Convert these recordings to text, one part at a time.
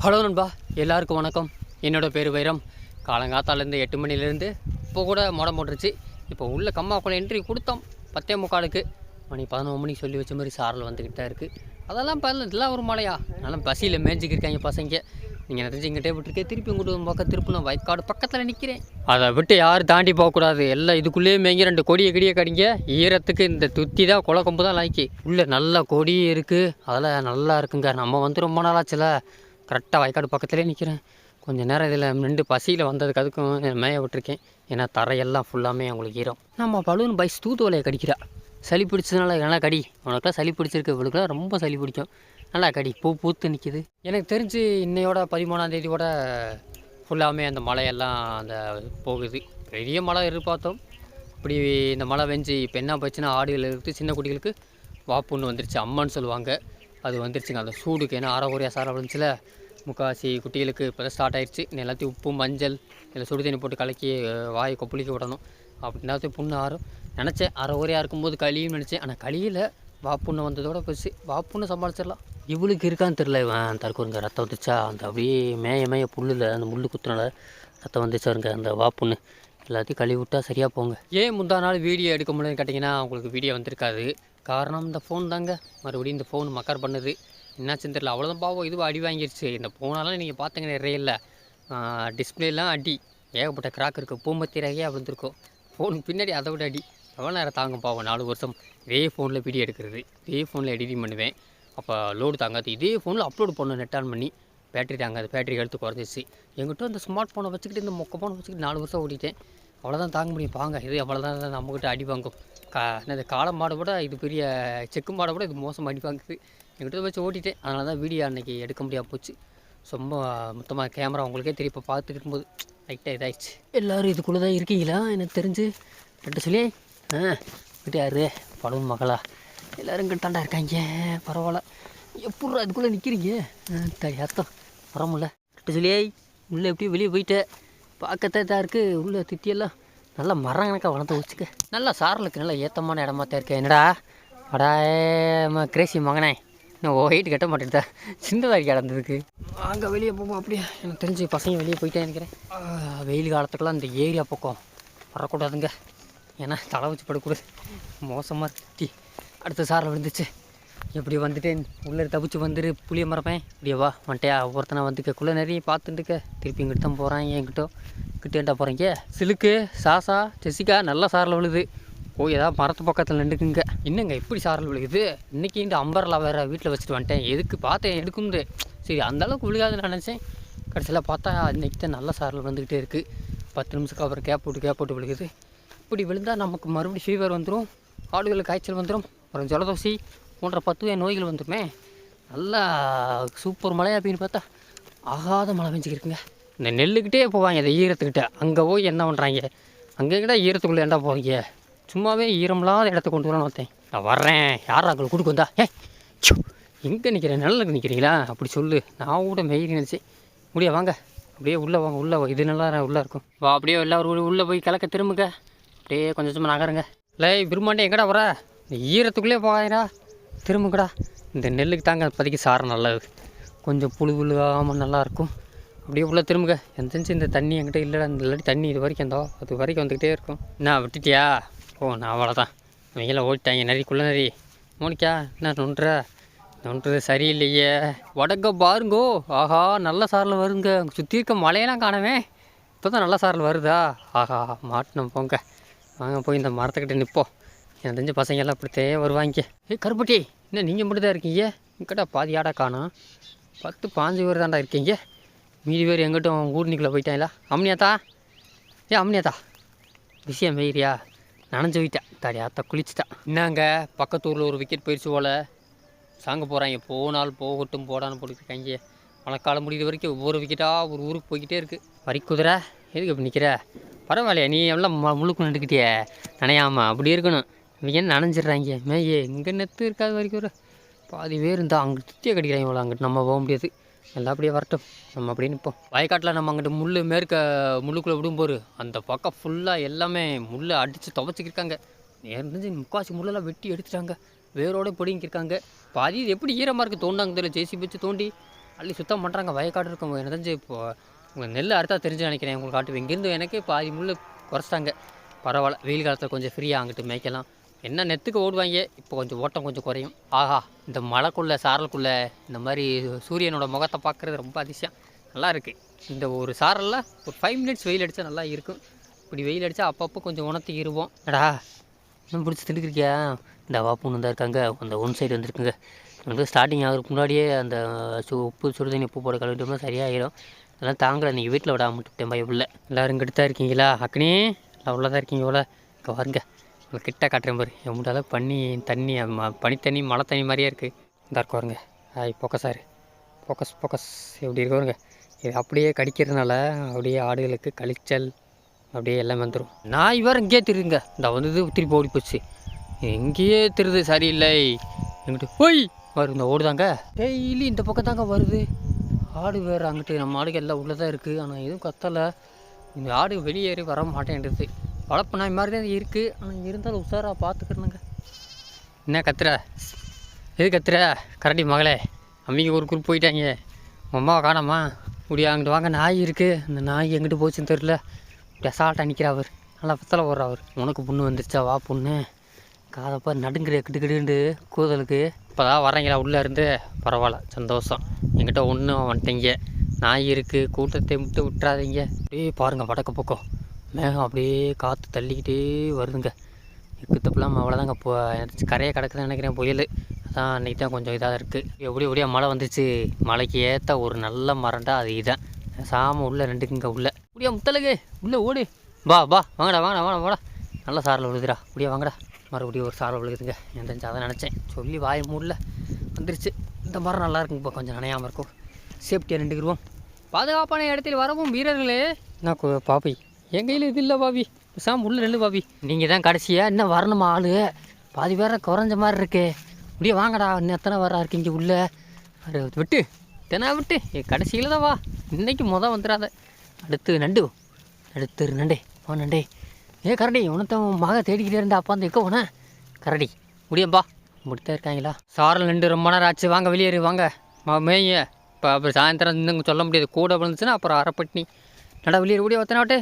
Hello நண்பா, எல்லாருக்கும் வணக்கம். என்னோட பேர் வைரம். காலங்காத்தாலேருந்து 8 மணிலேருந்து இப்போ கூட மொடம் போட்டுருச்சு. இப்போ உள்ள கம்மாக்குள்ள என்ட்ரி கொடுத்தோம் 10:45க்கு. மணி 11 மணிக்கு சொல்லி வச்ச மாதிரி சாரல் வந்துக்கிட்டு தான் இருக்குது. அதெல்லாம் இதெல்லாம் ஒரு மழையா? நல்லா பசியில் மேய்ஞ்சிக்கு இருக்காங்க பசங்க. நீங்கள் நினச்சி இங்கிட்டே விட்டுருக்கேன், திருப்பி இங்கிட்டு பக்கம் திருப்பணும். வயக்காடு பக்கத்தில் நிற்கிறேன். அதை விட்டு யாரும் தாண்டி போகக்கூடாது. எல்லாம் இதுக்குள்ளேயே மேய்ங்க. 2 கொடியை கடிங்க. ஈரத்துக்கு இந்த துத்தி தான் கொம்பு தான் லாய்க்கி. உள்ளே நல்லா கொடியே இருக்குது. அதெல்லாம் நல்லா இருக்குங்க. நம்ம வந்து ரொம்ப நாளாச்சுல. கரெக்டாக வயக்காடு பக்கத்துலேயே நிற்கிறேன். கொஞ்சம் நேரம் இதில் நின்று பசியில் வந்ததுக்கு அதுக்கும் மேய விட்டுருக்கேன். ஏன்னா தரையெல்லாம் ஃபுல்லாமே அவங்களுக்கு ஈரம். நம்ம பலூன் பைஸ் தூத்து வலையை கடிக்கிறா. சளி பிடிச்சதுனால நல்லா கடி. உனக்குலாம் சளி பிடிச்சிருக்கு, இவளுக்குலாம் ரொம்ப சளி பிடிக்கும். நல்லா கடி. பூத்து நிற்கிது. எனக்கு தெரிஞ்சு இன்னையோட 13ஆம் தேதியோட ஃபுல்லாமே அந்த மழையெல்லாம் அந்த போகுது. பெரிய மழை எதிர்பார்த்தோம். இப்படி இந்த மழை வெஞ்சு இப்போ என்ன போச்சுன்னா, ஆடுகள் இருக்குது, சின்ன குட்டிகளுக்கு வாப்புன்னு வந்துருச்சு. அம்மான்னு சொல்லுவாங்க. அது வந்துருச்சுங்க அந்த சூடுக்கு. ஏன்னா அரைகுறையாக சாரம் விழுந்துச்சுல. முக்கால்வாசி குட்டிகளுக்கு இப்போ தான் ஸ்டார்ட் ஆகிடுச்சு. எல்லாத்தையும் உப்பு மஞ்சள் இல்லை சுடு தண்ணி போட்டு கலக்கி வாயை கொப்பளிக்க விடணும். அப்படின்னாத்தையும் புண்ணு ஆறும். நினச்சேன் அரைகுறையாக இருக்கும்போது களியும் நினச்சேன். ஆனால் களியில் வாப்புண்ணு வந்ததோட போச்சு. வாப்புண்ணு சமாளிச்சிடலாம். இவளுக்கு இருக்கான்னு தெரில. இவன் தற்கொருங்க ரத்தம் வந்துச்சா, அந்த அப்படியே மேய புல்லில் அந்த முள் குத்துனால ரத்தம் வந்துச்சாருங்க அந்த வாப்புண்ணு. எல்லாத்தையும் கழுவி விட்டால் சரியாக போங்க. ஏன் முந்தா நாள் வீடியோ எடுக்க முடியும்னு கேட்டிங்கன்னா, உங்களுக்கு வீடியோ வந்திருக்காது. காரணம் இந்த ஃபோன் தாங்க. மறுபடியும் இந்த ஃபோன் மக்கர் பண்ணுது. என்னாச்சுன்னு தெரியல. அவ்வளோதான் பாவம். இது அடி வாங்கிடுச்சு. இந்த ஃபோனாலாம் நீங்கள் பார்த்தீங்க நிறைய இல்லை. டிஸ்பிளேலாம் அடி ஏகப்பட்ட கிராக் இருக்குது. பூமத்தி ரகையாக விழுந்திருக்கும். ஃபோனுக்கு பின்னாடி அதை விட அடி. எவ்வளோ நேரம் தாங்க பாவம். 4 வருஷம் இதே ஃபோனில் வீடியோ எடுக்கிறது, இதே ஃபோனில் எடிட்டிங் பண்ணுவேன். அப்போ லோடு தாங்காது. இதே ஃபோனில் அப்லோடு பண்ண நெட் ஆன் பண்ணி பேட்டரி தாங்காது. பேட்டரி எடுத்து குறைஞ்சிச்சு. எங்கிட்ட இந்த ஸ்மார்ட் ஃபோனை வச்சுக்கிட்டு இந்த மொக்க ஃபோனை வச்சுக்கிட்டு 4 வருஷம் ஓடிட்டேன். அவ்வளோதான் தாங்க முடியும். பாங்க இது அவ்வளோதான் நம்மக்கிட்ட அடி வாங்கும். என்னது காளை மாடை விட இது பெரிய செக்கு மாடை விட இது மோசம் அடி வாங்குது. என்கிட்ட வச்சு ஓட்டிட்டேன். அதனால தான் வீடியோ அன்றைக்கி எடுக்க முடியாமல் போச்சு. ரொம்ப மொத்தமாக கேமரா உங்களுக்கே தெரியும். இப்போ பார்த்துட்டு இருக்கும்போது லைட்டாக இதாகிடுச்சு. எல்லோரும் இதுக்குள்ளே தான் இருக்கீங்களா? எனக்கு தெரிஞ்சு ரெண்டு சொல்லி வீட்டு யாரு பலூன் மகளா எல்லோரும் இங்கே தாண்டா இருக்காங்க. பரவாயில்ல. எப்பட்றா இதுக்குள்ளே நிற்கிறீங்க? அர்த்தம் வரமுல்ல. ரெண்டு சொல்லியே உள்ளே எப்படி வெளியே போயிட்டேன். பார்க்கத்தான் இதாக இருக்குது. உள்ளே திட்டியெல்லாம் நல்லா மரம் கணக்காக வளர்ந்து வச்சுக்க. நல்லா சாரலுக்கு நல்லா ஏற்றமான இடமா தான் இருக்கேன். என்னடா அடாயம்மா கிரேசி மகனே, இன்னும் வெயிட் கட்ட மாட்டேன்டா. சின்னதாகி கிடந்ததுக்கு அங்கே வெளியே போவோம். அப்படியே எனக்கு தெரிஞ்சு பசங்க வெளியே போயிட்டே நினைக்கிறேன். வெயில் காலத்துக்கெல்லாம் இந்த ஏரியா பக்கம் வரக்கூடாதுங்க. ஏன்னா தலை வச்சு படக்கூடாது. மோசமாக திட்டி அடுத்த சாரில் விழுந்துச்சு. எப்படி வந்துட்டேன். உள்ளே தப்பிச்சு வந்துரு புளிய மரப்பேன். இப்படியே வா வந்துட்டியா. ஒவ்வொருத்தனை வந்துக்கக்குள்ளே நிறைய பார்த்துட்டுக்க. திருப்பி இங்கிட்ட தான் போகிறான். கிட்டேண்டா போகிறீங்க. சிலுக்கு சாசா ஜெசிகா நல்லா சாரில் விழுது. ஏதாவது மரத்து பக்கத்தில் நின்றுக்குங்க. என்னங்க இப்படி சாரல் விழுகுது. இன்றைக்கி இந்த அம்பர்லா வேறு வீட்டில் வச்சுட்டு வந்துட்டேன். எதுக்கு பார்த்தேன் எடுக்குந்து. சரி அந்தளவுக்கு விழுகாதுன்னு நினச்சேன். கடைசியில் பார்த்தா இன்றைக்கி தான் நல்ல சாரல் வந்துக்கிட்டே இருக்குது. 10 நிமிஷத்துக்கு அப்புறம் கேப் போட்டு விழுகுது. இப்படி விழுந்தால் நமக்கு மறுபடியும் ஃபீவர் வந்துடும். ஆடுகளுக்கு காய்ச்சல் வந்துடும். அப்புறம் ஜலதோசி போன்ற 10 நோய்கள் வந்துடுமே. நல்லா சூப்பர் மழையா அப்படின்னு பார்த்தா ஆகாத மழை பெஞ்சிக்கிருக்குங்க. இந்த நெல்லுக்கிட்டே போவாங்க இந்த ஈரத்துக்கிட்ட. அங்கே போய் என்ன பண்ணுறாங்க? அங்கே கிட்ட ஈரத்துக்குள்ளே ஏண்டா போவீங்க? சும்மாவே ஈரமில்லாத இடத்த கொண்டு வரணும்னு பார்த்தேன். நான் வர்றேன். யார் அங்கே கொடுக்கு வந்தா? எங்கே நிற்கிறேன்? நிழலுக்கு நிற்கிறீங்களா? அப்படி சொல்லு. நான் கூட மெயில் நினச்சேன். முடியா வாங்க. அப்படியே உள்ளே வாங்க. உள்ளே இது நல்லா உள்ளே இருக்கும். வா அப்படியே எல்லோரும் உள்ளே போய் கலக்க திரும்புங்க. அப்படியே கொஞ்சம் சும்மா நகருங்க. இல்லை விரும்பாண்டே எங்கடா வர? ஈரத்துக்குள்ளே போகாதடா. திரும்புங்கடா. இந்த நெல்லுக்கு தாங்க இப்போதைக்கு சாரம் நல்லது. கொஞ்சம் புழுகாமல் நல்லாயிருக்கும். அப்படியே உள்ளே திரும்புங்க. என் தெரிஞ்சு இந்த தண்ணி என்கிட்ட இல்லைடா. இந்த இல்லாட்டி தண்ணி இது வரைக்கும் அது வரைக்கும் வந்துக்கிட்டே இருக்கும். என்ன விட்டுட்டியா? நான் அவ்வளோதான். இவங்கள ஓடிட்டாங்க. நரிக்குள்ளே நரி. மோனிக்கா என்ன நொன்றது சரியில்லையே. வடக்க பாருங்கோ. ஆஹா நல்ல சாரில் வருங்க. சுற்றி இருக்க மழையெல்லாம் காணவே. இப்போ தான் நல்ல சாரில் வருதா? ஆஹா மாட்டினோம் போங்க. வாங்க போய் இந்த மரத்துக்கிட்ட நிற்போம். எனக்கு தெரிஞ்ச பசங்கள்லாம் இப்படித்தே வருவாங்க. கருப்பட்டி என்ன நீங்கள் மட்டும் தான் இருக்கீங்க? இங்கிட்ட பாதி ஆடா காணோம். 10-15 பேர் தாண்டா இருக்கீங்க. மீதி பேர் எங்கிட்டும் ஊர்னிக்குள்ளே போயிட்டாங்களா? அம்னியாத்தா அம்னியாத்தா விஷயம் மெய்றியா? நனைஞ்சு போயிட்டேன். தாடியாத்தா குளிச்சுட்டா. என்னங்க பக்கத்தூரில் ஒரு விக்கெட் போயிடுச்சு போல். சாங்க போகிறாங்க. போனால் போகட்டும் போடான்னு போட்டுருக்காங்க. மழைக்காலம் முடிகிற வரைக்கும் ஒவ்வொரு விக்கெட்டாக ஒரு ஊருக்கு போய்கிட்டே இருக்குது. வரிக்குதிரை எதுக்கு அப்படி நிற்கிற? பரவாயில்லையா நீ எல்லாம் முழுக்க நின்றுக்கிட்டியே நனையாமல். அப்படி இருக்கணும். இவங்க என்ன நனைஞ்சிட்றாங்க. மேயே இங்கே நெத்து இருக்காது வரைக்கும் ஒரு பாதி பேர் இருந்தால் அங்கே சுற்றியே கடிக்கிறாங்க போல. அங்கிட்டு நம்ம போக முடியாது. எல்லாம் அப்படியே வரட்டும். நம்ம அப்படியே நிற்போம். வயக்காட்டில் நம்ம அங்கிட்டு முள்ளுக்குள்ளே விடும்போது அந்த பக்கம் ஃபுல்லாக எல்லாமே முள்ளை அடித்து துவச்சிக்கிருக்காங்க. நேர்ந்து முக்காசி முள்ளெல்லாம் வெட்டி எடுத்துட்டாங்க. வேரோடு பிடிங்கிருக்காங்க. பாதி இது எப்படி ஈரமாக இருக்குது தோண்டாங்க தெரியல. ஜேசிபி வச்சு தோண்டி அள்ளி சுத்தம் பண்ணுறாங்க. வயக்காடு இருக்கும் எனக்கு தெரிஞ்சு இப்போது உங்கள் நெல் அறுத்தா தெரிஞ்சு நினைக்கிறேன். உங்களுக்கு காட்டுவேன். இங்கேருந்து எனக்கே பாதி முள் குறைச்சிட்டாங்க. பரவாயில்ல, வெயில் காலத்தில் கொஞ்சம் ஃப்ரீயாக அங்கிட்டு மேய்க்கலாம். என்ன நெத்துக்கு ஓடுவாங்க, இப்போ கொஞ்சம் ஓட்டம் கொஞ்சம் குறையும். ஆஹா, இந்த மழைக்குள்ளே சாரலுக்குள்ளே இந்த மாதிரி சூரியனோட முகத்தை பார்க்குறது ரொம்ப அதிசயம். நல்லா இருக்குது. இந்த ஒரு சாரலில் ஒரு 5 மினிட்ஸ் வெயில் அடித்தா நல்லா இருக்கும். இப்படி வெயில் அடித்தா அப்பப்போ கொஞ்சம் உணர்த்திக்கிடுவோம். அடா இன்னும் பிடிச்சி திண்டுக்கிறியா? இந்த வாப்புன்னு தான் இருக்காங்க. அந்த ஒன் சைடு வந்துருக்குங்க. வந்து ஸ்டார்டிங் ஆகிறதுக்கு முன்னாடியே அந்த உப்பு சுடுதண்ணி உப்பு போட கழுவிட்டோம்னா சரியாயிடும். அதெல்லாம் தாங்கலை. நீங்கள் வீட்டில் விடாம விட்டுட்டேன் பயப்புள்ள. எல்லோரும் இங்கிட்டு தான் இருக்கீங்களா? அக்னி எல்லாம் உள்ளே தான் இருக்கீங்க போல. இங்கே பாருங்க, உங்களுக்கு கிட்ட காட்டுறேன் பாரு. எவ்வளோ பண்ணி தண்ணி பனி தண்ணி மழை தண்ணி மாதிரியே இருக்குது. இந்த இருக்க வருங்க. ஃபோக்கஸாரு ஃபோக்கஸ் எப்படி இருக்குங்க. இது அப்படியே கடிக்கிறதுனால அப்படியே ஆடுகளுக்கு கழிச்சல் அப்படியே எல்லாம் வந்துடும். நாய் வேறு இங்கேயே திருதுங்க. இந்த வந்து திருப்பி ஓடி போச்சு. எங்கேயே திருது சரியில்லை. எங்கிட்ட போய் வரும். இந்த ஓடுதாங்க டெய்லி இந்த பக்கம் தாங்க வருது. ஆடு வேறு அங்கிட்டு நம்ம ஆடுகள் எல்லாம் உள்ளே தான் இருக்குது. ஆனால் எதுவும் கத்தலை. இந்த ஆடு வெளியேறி வர மாட்டேன்றது. வளர்ப்பு நாய் மாதிரி தான் இருக்குது. ஆனால் இருந்தாலும் உஷாராக பார்த்துக்கிறணுங்க. என்ன கத்துற? எது கத்துற? கரடி மகளே, அம்மிங்க ஒரு குரூப் போயிட்டாங்க. உங்கள் அம்மாவை காணாமா? இப்படி அங்கிட்டு வாங்க, நாய் இருக்குது. அந்த நாய் எங்கிட்டு போச்சுன்னு தெரில. இப்படி அசால்ட்டாக நிற்கிறா. அவர் நல்லா பத்தலை போடுறா. அவர் உனக்கு புண்ணு வந்துருச்சா? வா பொண்ணு. காதப்பா நடுங்கிற கிட்டுக்கிட்டு கூதலுக்கு. இப்போ தான் வரீங்களா உள்ளே இருந்து? பரவாயில்ல, சந்தோஷம். என்கிட்ட ஒன்றும் வந்துட்டீங்க. நாய் இருக்குது, கூட்டத்தை விட்டுறாதீங்க. அப்படியே பாருங்கள், வடக்கு பக்கம் மேகம் அப்படியே காற்று தள்ளிக்கிட்டே வருதுங்க. எக்குத்தப்பெல்லாம் அவ்வளோதாங்க. இப்போ கரையை கிடக்குதுன்னு நினைக்கிறேன் புயல். அதான் அன்றைக்கி தான் கொஞ்சம் இதாக இருக்குது. எப்படியா மழை வந்துச்சு. மழைக்கு ஏற்ற ஒரு நல்ல மரண்டா அது இதான். சாம உள்ளே ரெண்டுக்குங்க. உள்ளே இப்படியா முத்தலகு உள்ளே ஓடு. வா வாங்கடா. நல்ல சாரில் விழுதுடா. இப்படியா வாங்கடா. மறுபடியும் ஒரு சாரம் விழுகுதுங்க. என் தெரிஞ்சு அதை நினச்சேன். சொல்லி வாய மூடல வந்துருச்சு. இந்த மரம் நல்லா இருக்குங்க. இப்போ கொஞ்சம் நனையாமல் இருக்கும். சேஃப்டியாக நின்றுக்குருவோம். பாதுகாப்பான இடத்தில் வரவும் வீரர்களே. நான் பாப்பி என் கையில் இது இல்லை பாபி. சாம் உள்ள நெல்லு பாபி. நீங்கள் தான் கடைசியாக இன்னும் வரணுமா? ஆளு பாதி பேரை குறைஞ்ச மாதிரி இருக்கே. இப்படியே வாங்கடா. இன்னும் எத்தனை வரா இருக்கீங்க உள்ளே விட்டு தெனா விட்டு கடைசியில் தான் வா. இன்றைக்கி வந்துடாத. அடுத்து நண்டே வா நண்டே. கரடி உனத்தான் மக தேடிக்கிட்டே இருந்தா. அப்பா அந்த எக்க போன கரடி முடியம்பா முடித்தான் இருக்காங்களா? சாரல் நின்று ரொம்ப நேரம் ஆச்சு. வாங்க வெளியேறு வாங்க. மேய இப்போ அப்புறம் சாயந்தரம் இன்னும் சொல்ல முடியாது. கூட விழுந்துச்சுன்னா அப்புறம் அரைப்பட்டினி. நடா வெளியேறு கூடிய ஒத்தனாவட்டே.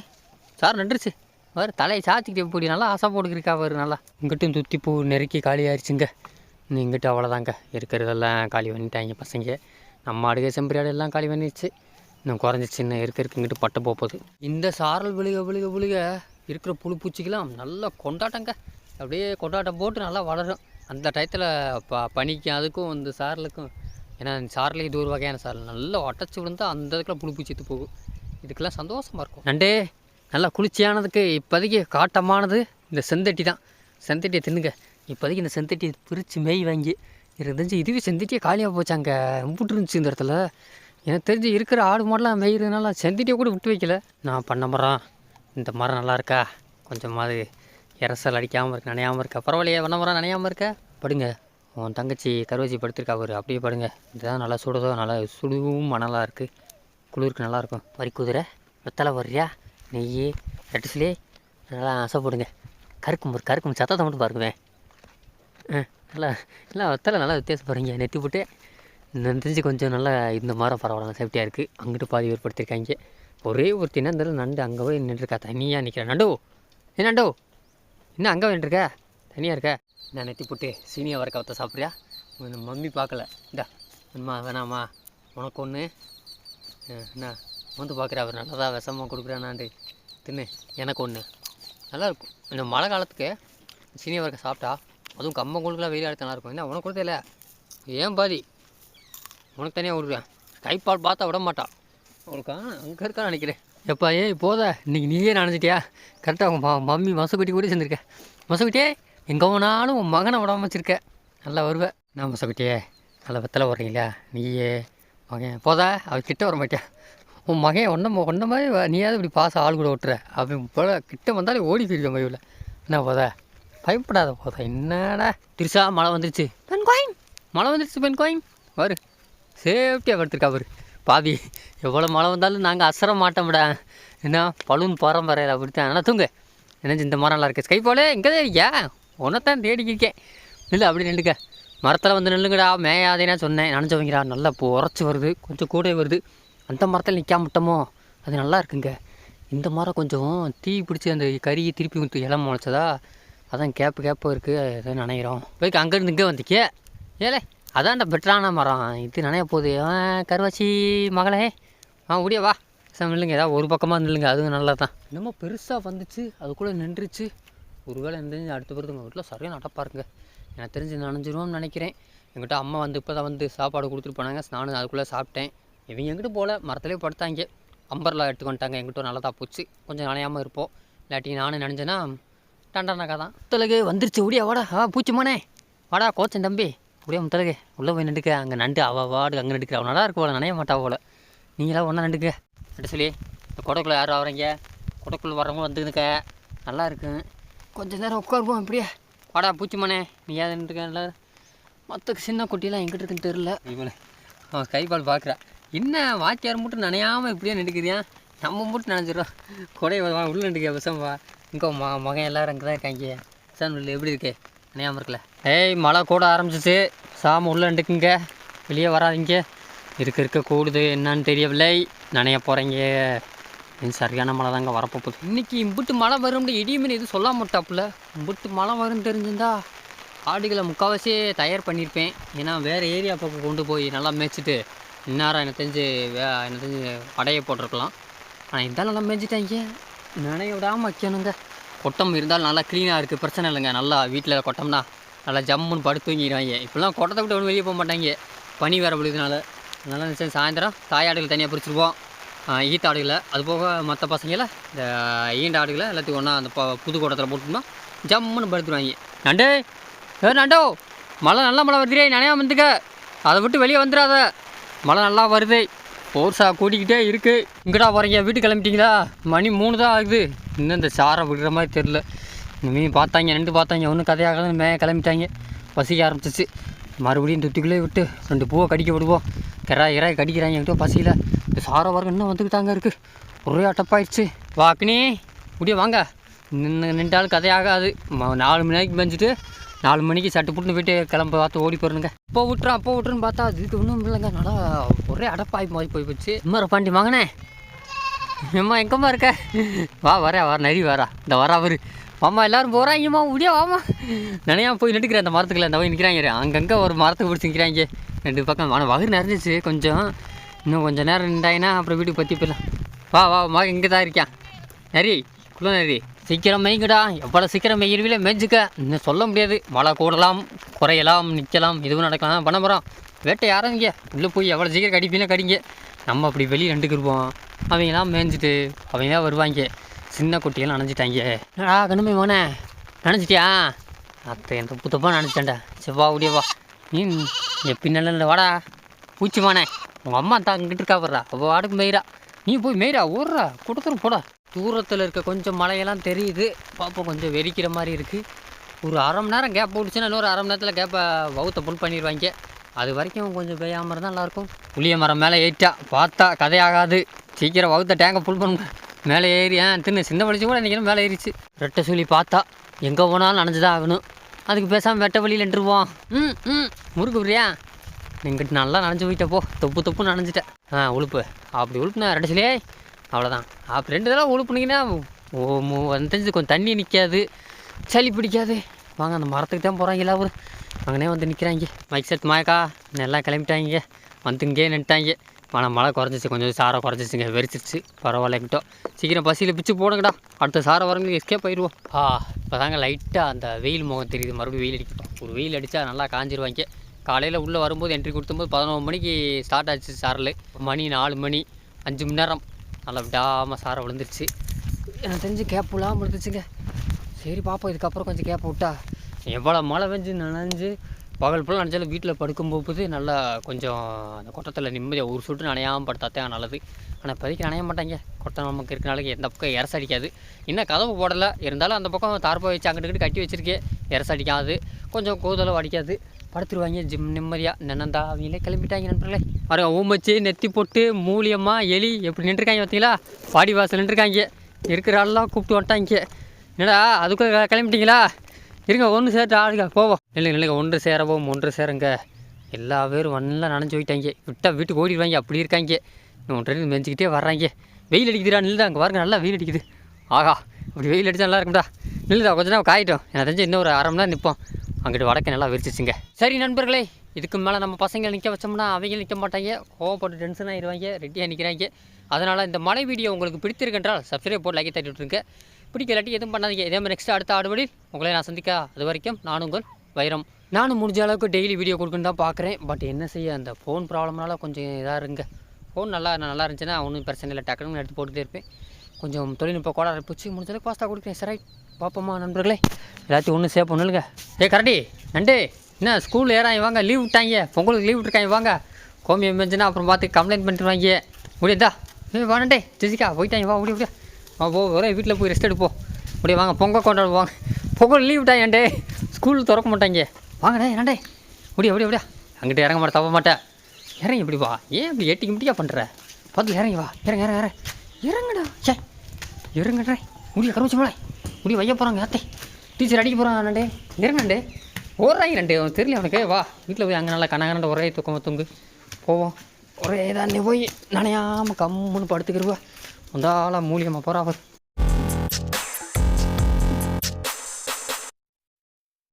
சார் நின்றுச்சு. வேறு தலையை சாச்சிக்கிட்டே போடி. நல்லா ஆசை போட்டுக்கிருக்கா. வேறு நல்லா இங்கிட்டும் துத்தி பூ நெருக்கி காலி ஆயிடுச்சுங்க. இன்னும் இங்கிட்ட அவ்வளோதாங்க. இருக்கிறதெல்லாம் காலி பண்ணிட்டாங்க பசங்க. நம்ம ஆடுக செம்பரி ஆடு எல்லாம் காலி பண்ணிடுச்சு. இன்னும் குறைஞ்சிச்சு. இன்னும் இருக்க இங்கிட்டு பட்டு போகுது. இந்த சாரல் விழுக இருக்கிற புழு பூச்சிக்கெல்லாம் நல்லா கொண்டாட்டங்க. அப்படியே கொண்டாட்டம் போட்டு நல்லா வளரும். அந்த டயத்தில் பனிக்கும் அதுக்கும் இந்த சாரலுக்கும். ஏன்னா சாரல் இது ஒரு வகையான சாரல். நல்லா ஒட்டச்சி விழுந்தால் அந்த இதுக்கெல்லாம் புழு பூச்சித்து போகும். இதுக்கெல்லாம் சந்தோஷமாக இருக்கும். நண்டே நல்லா குளிர்ச்சியானதுக்கு இப்போதைக்கு காட்டமானது இந்த செந்தட்டி தான். செந்தட்டியை தின்னுங்க. இப்போதைக்கு இந்த செந்தட்டியை பிரித்து மேய் வாங்கி தெரிஞ்சு இதுவே செந்தட்டியே காலியாக போச்சாங்க. விட்டு இருந்துச்சு இந்த இடத்துல. எனக்கு தெரிஞ்சு இருக்கிற ஆடு மாடெலாம் மேய்கிறதுனால செந்தட்டியை கூட விட்டு வைக்கல. நான் பண்ண மரம். இந்த மரம் நல்லா இருக்கா? கொஞ்சமாவது இரசல் அடிக்காமல் இருக்கு, நனையாமல் இருக்கா? பரவாயில்லையே. வண்ண மரம் நனையாமல் இருக்கா? படுங்க. உன் தங்கச்சி கருவச்சி படுத்திருக்கா. அவர் அப்படியே படுங்க. இதுதான் நல்லா சுடுதோ. நல்லா சுடுவும் மணலாக இருக்குது. குளிருக்கு நல்லாயிருக்கும். வரி குதிரை வெத்தலை வர்றியா? நெய் ரெட்டிஸ்லே நல்லா ஆசைப்படுங்க. கருக்கும் சத்தத்தை மட்டும் பாருக்குவேன். நல்லா எல்லாம் வெத்தலை நல்லா வித்தியாசம் பாருங்க. நெத்தி போட்டு தெரிஞ்சு கொஞ்சம் நல்லா இந்த மரம் பரவாயில்ல சேஃப்டியாக இருக்குது. அங்கிட்டு பாதி ஏற்படுத்தியிருக்காங்க. ஒரே ஒரு தினம் நண்டு அங்கே போய் நின்றுருக்கா. தனியாக நிற்கிறேன். நண்டோ இன்னும் அங்கே வேண்டிருக்கா? தனியாக இருக்கா? நான் நெத்தி போட்டு சீனியா வர கவத்தை சாப்பிட்றியா? மம்மி பார்க்கல. இந்தா அம்மா வேணாம்மா உனக்கு ஒன்று. என்ன வந்து பார்க்குறா? அவர் நல்லா தான் விஷமாக கொடுக்குறானாண்டு தின்னு. எனக்கு ஒன்று நல்லாயிருக்கும். இந்த மழை காலத்துக்கு சீனியா வரக்க சாப்பிட்டா அதுவும் கம்பங்கூழுக்கெல்லாம் வெயில் ஆடுத்து நல்லாயிருக்கும். என்ன உனக்கு கொடுத்தல? ஏன் பாதி உனக்கு தனியாக கொடுக்குறேன். கைப்பால் பார்த்தா விட மாட்டான். அவளுக்கா அங்கே இருக்கான்னு நினைக்கிறேன். எப்பா போத இன்றைக்கி நீயே நினச்சிட்டியா? கரெக்டாக உங்கள் மம்மி மசக்குட்டி கூட சேர்ந்துருக்கேன். மசக்குட்டியே எங்கே போனாலும் உன் மகனை விடாம வச்சுருக்க. நல்லா வருவேன். நான் மசக்குட்டியே நல்லா வெத்தலை வர்றீங்களா? நீயே மகன் போதா அவள் கிட்ட வர மாட்டியா? உன் மகன் ஒன்றை மாதிரி நீயாவது இப்படி பாசம் ஆள் கூட விட்டுற. அவன் போல கிட்ட வந்தாலே ஓடி போயிருக்கேன் மயிவில். என்ன போதா பயப்படாத போதா. என்னடா திருசா மழை வந்துருச்சு. மழை வந்துருச்சு. பெண் கோயின் வரு சேஃப்டியாக படுத்துருக்கா. அவரு பாவி எவ்வளோ மழை வந்தாலும் நாங்கள் அசர மாட்டோம்டா. என்ன பலூன் பரம்பரையில் அப்படித்தான். ஆனால் தூங்க என்ன இந்த மரம் நல்லா இருக்குது. ஸ்கை போல இங்கே தான் ஏன் உன்னைத்தான் தேடிக்கிருக்கேன். இல்லை அப்படி நின்றுக்க மரத்தில் வந்து நில்லுங்கடா மேயாதேனா சொன்னேன். நினச்சி வைங்கிறா நல்லா இப்போ உரைச்சி வருது, கொஞ்சம் கூட வருது. அந்த மரத்தில் நிற்காம விட்டோமோ அது நல்லா இருக்குங்க. இந்த மரம் கொஞ்சம் தீ பிடிச்சி அந்த கறி திருப்பி விட்டு இலை முளைச்சதா, அதான் கேப்பு இருக்குது, எதை நினைக்கிறோம். போய்க்கு அங்கேருந்து இங்கே வந்துக்கே ஏலே அதான்டா பெட்டரான மரம், இது நினைய போகுது. கருவாச்சி மகளே ஓடியா வா நில்லுங்க, ஏதாவது ஒரு பக்கமாக நில்லுங்க, அதுவும் நல்லா தான். என்னமோ பெருசாக வந்துச்சு, அதுக்குள்ளே நின்றுச்சு. ஒருவேளை நின்று அடுத்த பிறகு உங்கள் வீட்டில் சரியாக நடப்பாருங்க. எனக்கு தெரிஞ்சு நனைஞ்சிருவோம்னு நினைக்கிறேன். எங்கிட்ட அம்மா வந்து இப்போ தான் வந்து சாப்பாடு கொடுத்துட்டு போனாங்க. நானும் அதுக்குள்ளே சாப்பிட்டேன். இவங்க எங்கிட்ட போல் மரத்துலேயே படுத்தாங்க. அம்பர்லாம் எடுத்து வந்துட்டாங்க. எங்கிட்ட நல்லா தான் போச்சு, கொஞ்சம் நனையாமல் இருப்போம். இல்லாட்டி நானும் நினைஞ்சேன்னா டண்டனாக்கா தான். முத்தலகு வந்துருச்சு, ஓடியா வாடா. பூச்சிமானே வாடா கோச்சன் தம்பி, அப்படியே முத்தலகு உள்ளே போய் நின்றுக்க. அங்கே நண்டு வாடு அங்கே நண்டுக்க, அவள் நல்லா இருக்கு போல, நனைய மாட்டா போல். நீங்களாம் ஒன்றா நண்டுக்க அப்படி சொல்லி இந்த கொடைக்குள்ளே யாரும் வரீங்க, கொடைக்குள்ளே வரவங்க வந்துருக்க நல்லா இருக்குங்க. கொஞ்சம் நேரம் உட்காருவோம் இப்படியே. வாடா பூச்சிமானே நீ ஏன் நின்றுக்க. மற்ற சின்ன குட்டியெல்லாம் எங்கிட்ட இருக்குன்னு தெரில. இவனே அவன் கைப்பால் பார்க்குறா, என்ன வாத்தியார் மட்டும் நனையாமல் இப்படியே நின்றுக்குறியா, நம்ம மட்டும் நினைச்சிடறோம். கொடை உள்ளே நின்றுக்க விஷம்பா. இங்கே மகன் எல்லோரும் அங்கே தான் இருக்காங்க. சார் உள்ள எப்படி இருக்கு, நனையாமல் இருக்கல. ஏய் மழை கூட ஆரம்பிச்சிச்சு, சாம உள்ளே நின்றுக்குங்க, வெளியே வராதிங்க. இருக்க கூடுது என்னான்னு தெரியவில்லை, நனைய போகிறீங்க. சரியான மழை தாங்க வரப்போகுது. இன்றைக்கி இம்புட்டு மழை வரும்னு இடியுமே எதுவும் சொல்ல மாட்டாப்புல. இம்புட்டு மழை வரும்னு தெரிஞ்சிருந்தா ஆடுகளை முக்கால்வாசி தயார் பண்ணியிருப்பேன். ஏன்னா வேறு ஏரியா பக்கம் கொண்டு போய் நல்லா மேய்ச்சிட்டு இந்நேரம் எனக்கு தெரிஞ்சு படையை போட்டிருக்கலாம். ஆனால் இருந்தாலும் நல்லா மேய்ச்சிட்டாங்க, நனைய விடாமல் வைக்கணுங்க. கொட்டம் இருந்தாலும் நல்லா க்ளீனாக இருக்குது, பிரச்சனை இல்லைங்க. நல்லா வீட்டில் கொட்டம்னா நல்லா ஜம்முன்னு படுத்து தூங்கிடுவாங்க. இப்போலாம் கொட்டத்தை விட்டு ஒன்றும் வெளியே போக மாட்டாங்க, பனி வேறு விழுதுனால. அதனால் நினச்சேன் சாயந்தரம் தாய் ஆடுகள் தனியாக பிரிச்சுருவோம், ஈத்த ஆடுகளை. அது போக மற்ற பசங்களை இந்த ஈண்ட ஆடுகளை எல்லாத்தையும் ஒன்றா அந்த புது கூட்டத்தில் போட்டோம்னா ஜம்முன்னு படுத்துருவாங்க. நண்டு நண்டோ மழை நல்லா மழை வருதுரே, நனையா வந்துக்க, அதை விட்டு வெளியே வந்துடாத. மழை நல்லா வருது, போர்ஸா கூட்டிக்கிட்டே இருக்குது. இங்கடா போகிறீங்க, வீட்டுக்கு கிளம்பிட்டீங்களா? மணி 3 தான் ஆகுது, இன்னும் இந்த சாரை விடுற மாதிரி தெரில. மீன் பார்த்தாங்க, நண்டு பார்த்தாங்க, ஒன்றும் கதையாகலாம் கிளம்பிட்டாங்க. பசிக்க ஆரம்பிச்சிச்சு. மறுபடியும் துத்திக்குள்ளே விட்டு 2 பூவை கடிக்க விடுவோம். இறாய் கடிக்கிறாங்க என்கிட்ட பசியில். இந்த சாரை வரைக்கும் இன்னும் வந்துக்கிட்டாங்க இருக்குது, ஒரே அட்டப்பாயிடுச்சு. வாக்கினி முடிய வாங்க, நின்றாலும் கதையாகாது. 4 மணிக்கு பெஞ்சிட்டு 4 மணிக்கு சட்டு புட்டுன்னு போய்ட்டு கிளம்ப பார்த்து ஓடி போயிருங்க. அப்போ விட்டுருன்னு பார்த்தா அதுக்கு ஒன்றும் இல்லைங்க, நல்லா ஒரே அடப்பாய் மாதிரி போச்சு. இம்மா பாண்டி மகனே, அம்மா எங்கம்மா இருக்க? வர நரி வரா, இந்த வரா அவரு. அம்மா எல்லோரும் போகிறாங்கம்மா, முடியா வாமா. நினையாமல் போய் நின்றுக்கிறேன் அந்த மரத்துக்குள்ள. இந்த போய் நிற்கிறாங்க, அங்கங்கே ஒரு மரத்துக்கு பிடிச்சி நிற்கிறாங்க 2 பக்கம். ஆனால் வகுறு நிறைஞ்சிச்சு கொஞ்சம், இன்னும் கொஞ்சம் நேரம் நின்றாங்கன்னா அப்புறம் வீட்டுக்கு பற்றி போயிடலாம். வா மகன் இங்கே தான் இருக்கான். நரி குள்ள நரி, சீக்கிரம் மேய்ங்கடா, எவ்வளோ சீக்கிரம் மேய்கிறவில மேய்ஞ்சிக்க. இன்னும் சொல்ல முடியாது, மழை கூடலாம் குறையலாம் நிற்கலாம், எதுவும் நடக்கலாம். பண்ண போகிறோம் வேட்டை ஆரம்பிங்க, உள்ளே போய் எவ்வளோ சீக்கிரம் கடிப்பீங்கன்னா கடிங்க. நம்ம அப்படி வெளியே நின்றுக்கிருப்போம், அவங்களாம் மேய்ஞ்சிட்டு அவங்க தான் வருவாங்க. சின்ன குட்டியெல்லாம் நினச்சிட்டாங்க. என்னடா கண்ணுமே மோனே நினச்சிட்டியா? அத்தை எந்த புத்தப்பா நினச்சிட்டேன்டா. செவ்வா முடியவா நீ பின்னல வாடா பூச்சிமானே. உங்கள் அம்மா தான் அங்கிட்டு இருக்கா வர்றா, அவள் ஆடுக்கு மேய்றா, நீ போய் மேய்றா ஓடுறா, கொடுத்துரும் போடா. தூரத்தில் இருக்க கொஞ்சம் மலையெல்லாம் தெரியுது, பார்ப்போம் கொஞ்சம் வெறிக்கிற மாதிரி இருக்குது. ஒரு 1/2 மணி நேரம் கேப் போட்டுச்சுன்னா இன்னொரு 1/2 மணி நேரத்தில் கேப்பை வகுத்தை புல் பண்ணிடுவாங்க. அது வரைக்கும் கொஞ்சம் பெய்யாமல் இருந்தால் நல்லாயிருக்கும். புளிய மரம் மேலே ஏறிட்டா பார்த்தா கதையாகாது, சீக்கிரம் வகுத்த டேங்கை புல் பண்ண. மேலே ஏறி தின்னு சின்ன வலிச்சு கூட இன்றைக்கி மேலே ஏறிச்சு. ரெட்டை சொல்லி பார்த்தா எங்கே போனாலும் நனைஞ்சுதான் ஆகணும், அதுக்கு பேசாமல் வெட்ட வழியில் நின்றுருவோம். முறுக்கு புரியா எங்கிட்ட நல்லா நனைஞ்சு போயிட்டப்போ, தொப்பு நனைஞ்சிட்டேன். உழுப்பு அப்படி உழுப்புனா ரெட்டை சொல்லியே அவ்வளோதான். அப்போ 2 தடவை உழுப்புனீங்கன்னா தெரிஞ்சு கொஞ்சம் தண்ணி நிற்காது, சளி பிடிக்காது. வாங்க அந்த மரத்துக்கு தான் போகிறாங்க அவர், அங்கனே வந்து நிற்கிறாங்க. மைக் செட் மாயக்கா எல்லாம் கிளம்பிட்டாங்க, வந்து இங்கே நின்ட்டாங்க. மழை குறைஞ்சிச்சு, கொஞ்சம் சாரை குறைஞ்சிச்சுங்க, வெறிச்சிருச்சு. பரவாயில்லங்கிட்டோ சீக்கிரம் பசியில் பிச்சு போடுங்கடா, அடுத்த சாரை வரவங்களுக்கு எஸ்கேப் ஆயிடுவோம். இப்போ தாங்க லைட்டாக அந்த வெயில் முகம் தெரியுது, மறுபடியும் வெயில் அடிக்கட்டும். ஒரு வெயில் அடித்தா நல்லா காஞ்சிருவாங்க. காலையில் உள்ளே வரும்போது என்ட்ரி கொடுத்தும்போது 11 மணிக்கு ஸ்டார்ட் ஆச்சு சாரல். மணி 4 மணி, 5 மணி நேரம் நல்லா விடாமல் சாரை விழுந்துருச்சு. எனக்கு தெரிஞ்சு கேப் விழாமல் விழுந்துச்சுங்க. சரி பார்ப்போம், இதுக்கப்புறம் கொஞ்சம் கேப் விட்டா. எவ்வளோ மழை பெஞ்சு நனைஞ்சு பகல் ஃபுல்லாக நினச்சாலும் வீட்டில் படுக்கும்போது நல்லா கொஞ்சம் அந்த கொட்டத்தில் நிம்மதியாக ஒரு சுட்டு நனையாமல் படுத்தாத்தான் நல்லது. ஆனால் இப்போதைக்கு நனைய மாட்டாங்க, கொட்டை நமக்கு இருக்கனால எந்த பக்கம் எரசு அடிக்காது. இன்னும் கதவு போடலை, இருந்தாலும் அந்த பக்கம் தார்பாய் வச்சு அங்கிட்டு கட்டி வச்சுருக்கேன், எரசு அடிக்காது, கொஞ்சம் கூதலும் அடிக்காது. படுத்துருவாங்க நிம்மதியாக. நினந்தா அவங்களே கிளம்பிட்டாங்க நண்பர்களே. வர ஊமச்சு நெத்தி போட்டு மூலியமாக எலி எப்படி நின்றுருக்காங்க பார்த்தீங்களா, பாடி வாசல் நின்றுருக்காங்க. இருக்கிற ஆளெலாம் கூப்பிட்டு வந்துட்டாங்க. என்னடா அதுக்குள்ளே கிளம்பிட்டீங்களா? இருங்க ஒன்று சேர்த்து ஆளுங்க போவோம். இல்லைங்க ஒன்று சேரவும் ஒன்று சேருங்க. எல்லா பேரும் நல்லா நனைஞ்சு போயிட்டாங்க. விட்டால் வீட்டுக்கு ஓடிடுவாங்க, அப்படி இருக்காங்க. ஒன்று மெஞ்சிக்கிட்டே வர்றாங்க. வெயில் அடிக்குதுடா, நில்லுடா. அங்கே பாருங்க நல்லா வெயில் அடிக்குது. ஆகா, அப்படி வெயில் அடித்தா நல்லா இருக்கும்டா. நில்லுடா, கொஞ்ச நேரம் காயிட்டோம். எனக்கு தெரிஞ்சு இன்னும் ஒரு அரை மணி நேரம் நிற்போம். அங்கிட்டு வடக்க நல்லா விரிச்சிச்சுங்க. சரி நண்பர்களே, இதுக்கு மேலே நம்ம பசங்களை நிற்க வச்சோம்னா அவங்க நிற்க மாட்டாங்க, கோவப்பட்டு டென்ஷன் ஆகிடுவாங்க, ரெடியாக நிற்கிறாங்க. அதனால் இந்த மழை வீடியோ உங்களுக்கு பிடித்திருக்கின்றால் சப்ஸ்கிரைப் போட்டு லைக்கை தட்டி விட்டுருங்க. பிடிக்கலாட்டி எதுவும் பண்ணாதீங்க. இதே மாதிரி நெக்ஸ்ட் அடுத்த ஆடுவடில் உங்களை நான் சந்திக்க அது வரைக்கும் நான் உங்கள் வைரம். நானும் முடிஞ்ச அளவுக்கு டெய்லி வீடியோ கொடுக்குன்னு தான் பார்க்குறேன். பட் என்ன செய்ய, அந்த ஃபோன் ப்ராப்ளம்னால கொஞ்சம் இதாக இருங்க. ஃபோன் நல்லா இருந்துச்சுன்னா ஒன்றும் பிரச்சனை இல்லை, டக்குன்னு எடுத்து போட்டுகிட்டே இருப்பேன். கொஞ்சம் தொழில்நுட்ப கோளாறு பிடிச்சி முடிஞ்சளவுக்கு பாஸ்தா கொடுக்குறேன். சரி பார்ப்போமா நண்பர்களே, எல்லாத்தையும் ஒன்று சேவ் பண்ணுங்க. கரெக்டி நண்டு என்ன ஸ்கூல் ஏறாங்க வாங்க, லீவ் விட்டாங்க, பொங்கலுக்கு லீவ் விட்டுருக்காங்க வாங்க. கோமியம் இருந்துச்சுன்னா அப்புறம் பார்த்து கம்ப்ளைண்ட் பண்ணிட்டுருவாங்க. முடியாதா வாண்டே ஜெசிகா போயிட்டாங்க, வா முடிய ஒரே வீட்டில் போய் ரெஸ்ட் எடுப்போம். அப்படியே வாங்க பொங்கல் கொண்டாடுவாங்க. பொங்கல் லீவ் விட்டாங்கண்டே, ஸ்கூல் திறக்க மாட்டாங்க. வாங்கடே நண்டே அப்படியா அங்கிட்ட இறங்க மாட்டேன், தப்ப மாட்டேன். இறங்கி இப்படி வா, ஏன் இப்படி எட்டிக்கு முடியா பண்ணுற? பார்த்து இறங்கி வா, இறங்கடா. சே இறங்கடே, முடிய கருவச்சு போல முடிய வைய போகிறாங்க. அத்தை டீச்சர் அடிக்க போகிறாங்க. நண்டே இறங்கண்டே, ஓடுறாங்க நண்டே, அவனுக்கு தெரியல அவனுக்கு. வா வீட்டில் போய் அங்கே நல்லா கனகனண்ட ஒரே தூங்கு போவோம். ஒரே தானே போய் நனையாமல் கம்முன்னு படுத்துக்கிடுவா. வந்தாலும் மூலியமாக போகிறா அவர்.